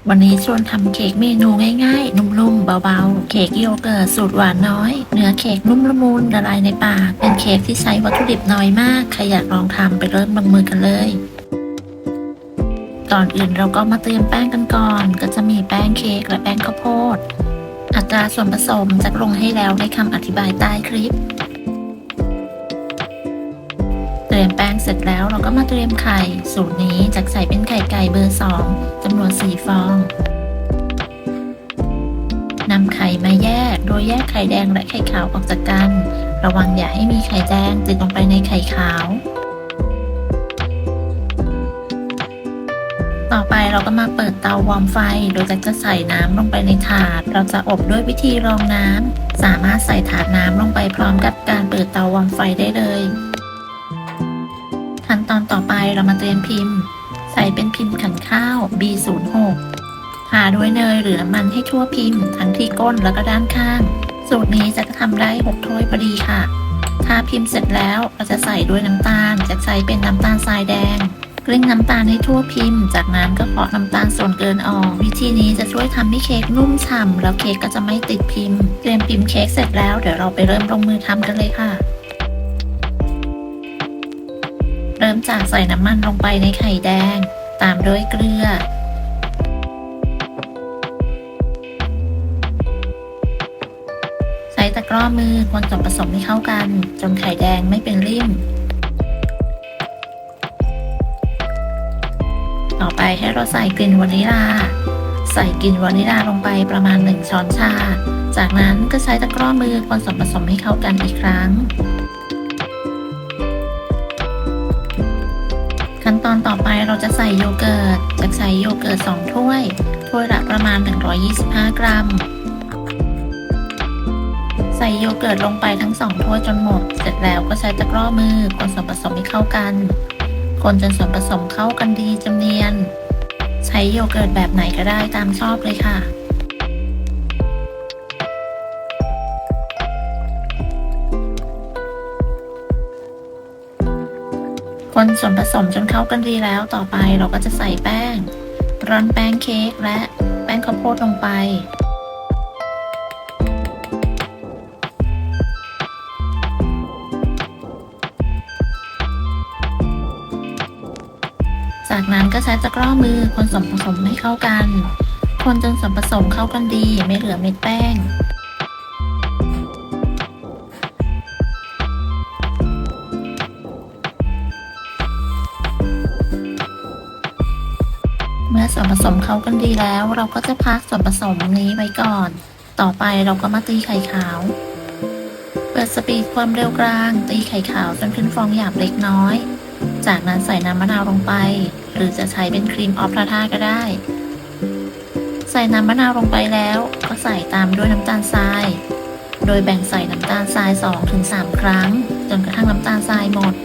วันนี้ชวนทำเค้กเมนูง่ายๆ นุ่มๆ เบาๆ เค้กโยเกิร์ตสูตรหวานน้อย เนื้อเค้กนุ่มละมุนละลายในปาก เป็นเค้กที่ใช้วัตถุดิบน้อยมาก ใครอยากลองทำไปเริ่มลงมือกันเลย ก่อนอื่นเราก็มาเตรียมแป้งกันก่อน ก็จะมีแป้งเค้กและแป้งข้าวโพด อัตราส่วนผสมจะลงให้แล้วในคำอธิบายใต้คลิป เตรียมแป้งเสร็จแล้วเราก็มาเตรียมไข่ สูตรนี้จะใส่เป็นไข่ไก่เบอร์ 2 จำนวน 4 ฟอง นำไข่มาแยก โดยแยกไข่แดงและไข่ขาวออกจากกัน ระวังอย่าให้มีไข่แดงติดลงไปในไข่ขาว ต่อไปเราก็มาเปิดเตาวอร์มไฟ โดยจะใส่น้ำลงไปในถาด เราจะอบด้วยวิธีรองน้ำ สามารถใส่ถาดน้ำลงไปพร้อมกับการเปิดเตาวอร์มไฟได้เลยขั้นตอนต่อไปเรามาเตรียมพิมพ์ ใส่เป็นพิมพ์ขันข้าว B06 ทาด้วยเนยหรือน้ำมันให้ทั่วพิมพ์ทั้งที่ก้นแล้วก็ด้านข้าง สูตรนี้จะทำได้6ถ้วยพอดีค่ะทาพิมพ์เสร็จแล้วเราจะใส่ด้วยน้ำตาลจะใช้เป็นน้ำตาลทรายแดงกลิ้งน้ำตาลให้ทั่วพิมพ์จากนั้นก็เคาะน้ำตาลส่วนเกินออกวิธีนี้จะช่วยทำให้เค้กนุ่มฉ่ำแล้วเค้กก็จะไม่ติดพิมพ์เตรียมพิมพ์เค้กเสร็จแล้วเดี๋ยวเราไปเริ่มลงมือทำกันเลยค่ะเริ่มจากใส่น้ำมันลงไปในไข่แดงตามด้วยเกลือใช้ตะกร้อมือคนส่วนผสมให้เข้ากันจนไข่แดงไม่เป็นริ่มต่อไปให้เราใส่กลิ่นวานิลาใส่กลิ่นวานิลาลงไปประมาณ1ช้อนชาจากนั้นก็ใช้ตะกร้อมือคนส่วนผสมให้เข้ากันอีกครั้งขั้นตอนต่อไปเราจะใส่โยเกิร์ตจะใส่โยเกิร์ต2ถ้วยละประมาณ125กรัมใส่โยเกิร์ตลงไปทั้ง2ถ้วยจนหมดเสร็จแล้วก็ใช้ตะกร้อมือคนส่วนผสมให้เข้ากันคนจนส่วนผสมเข้ากันดีจนเนียนใช้โยเกิร์ตแบบไหนก็ได้ตามชอบเลยค่ะคนส่วนผสมจนเข้ากันดีแล้วต่อไปเราก็จะใส่แป้งร่อนแป้งเค้กและแป้งข้าวโพดลงไปจากนั้นก็ใช้ตะกร้อมือคนส่วนผสมให้เข้ากันคนจนส่วนผสมเข้ากันดีไม่เหลือเม็ดแป้งเมื่อส่วนผสมเข้ากันดีแล้วเราก็จะพักส่วนผสมนี้ไว้ก่อนต่อไปเราก็มาตีไข่ขาวเปิดสปีดความเร็วกลางตีไข่ขาวจนขึ้นฟองหยาบเล็กน้อยจากนั้นใส่น้ำมะนาวลงไปหรือจะใช้เป็นครีมออฟพาราก็ได้ใส่น้ำมะนาวลงไปแล้วก็ใส่ตามด้วยน้ำตาลทรายโดยแบ่งใส่น้ำตาลทราย 2-3 ครั้งจนกระทั่งน้ำตาลทรายหมด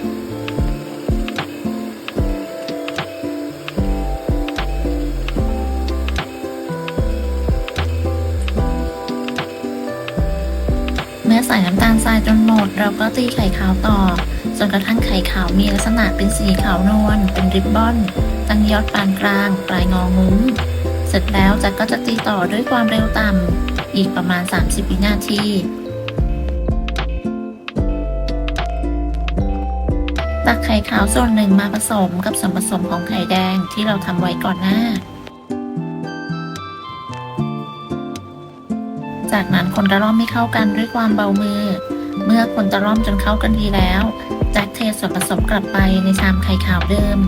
เมื่อใส่น้ำตาลทรายจนหมดเราก็ตีไข่ขาวต่อจนกระทั่งไข่ขาวมีลักษณะเป็นสีขาวนวลเป็นริบบอนตั้งยอดปานกลางปลายงองุ้มเสร็จแล้วจักก็จะตีต่อด้วยความเร็วต่ำอีกประมาณ30วินาทีตักไข่ขาวส่วนหนึ่งมาผสมกับส่วนผสมของไข่แดงที่เราทำไว้ก่อนหน้าจากนั้นคนตะล่อมให้เข้ากันด้วยความเบามือเมื่อคนตะล่อมจนเข้ากันดีแล้วแจ็คเทส่วนผสมกลับไปในชามไข่ขาวเดิม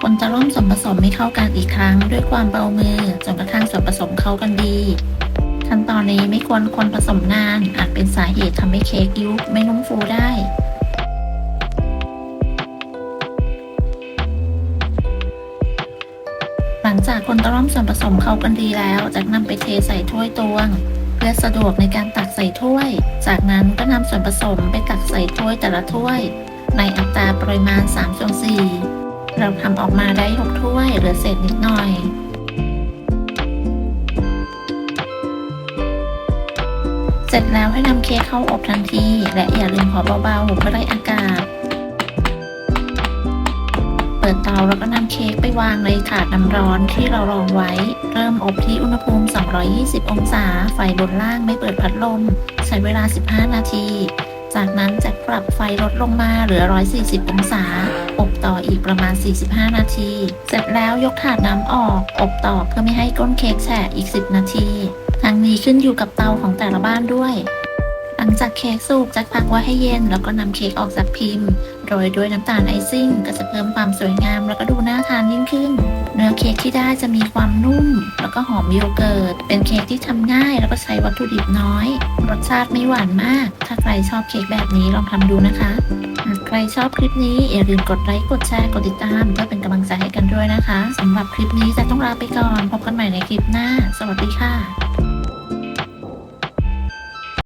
คนตะล่อมส่วนผสมให้เข้ากันอีกครั้งด้วยความเบามือจนกระทั่งส่วนผสมเข้ากันดีขั้นตอนนี้ไม่ควรคนผสมนานอาจเป็นสาเหตุทำให้เค้กยุบไม่นุ่มฟูได้หลังจากคนตะล่อมส่วนผสมเข้ากันดีแล้วจะนำไปเทใส่ถ้วยตวงเพื่อสะดวกในการตักใส่ถ้วยจากนั้นก็นำส่วนผสมไปตักใส่ถ้วยแต่ละถ้วยในอัตราปริมาณ3/4เราทำออกมาได้6ถ้วยเหลือเศษนิดหน่อยเส ร็จแล้วให้นำเค้กเข้าอบทันที และอย่าลืมเผาเบาๆเพื่อไล่อากาศ เปิดเตาแล้วก็นำเค้กไปวางในถาดน้ำร้อนที่เรารองไว้ เริ่มอบที่อุณหภูมิ 220 องศา ไฟบนล่างไม่เปิดพัดลม ใช้เวลา 15 นาที จากนั้นจะปรับไฟลดลงมาเหลือ 140 องศา อบต่ออีกประมาณ 45 นาที เสร็จแล้วยกถาดน้ำออก อบต่อเพื่อไม่ให้ก้นเค้กแฉะอีก 10 นาที ทั้งนี้ขึ้นอยู่กับเตาของแต่ละบ้านด้วย หลังจากเค้กสุกจะพักไว้ให้เย็นแล้วก็นำเค้กออกจากพิมพ์โรยด้วยน้ำตาลไอซิ่งก็จะเพิ่มความสวยงามแล้วก็ดูน่าทานยิ่งขึ้น เนื้อเค้กที่ได้จะมีความนุ่มแล้วก็หอมโยเกิร์ต เป็นเค้กที่ทำง่ายแล้วก็ใช้วัตถุดิบน้อย รสชาติไม่หวานมาก ถ้าใครชอบเค้กแบบนี้ลองทำดูนะคะ หากใครชอบคลิปนี้อย่าลืมกดไลค์กดแชร์กดติดตามเพื่อเป็นกำลังใจให้กันด้วยนะคะสำหรับคลิปนี้จะต้องลาไปก่อนพบกันใหม่ในคลิปหน้าสวัสดีค่ะ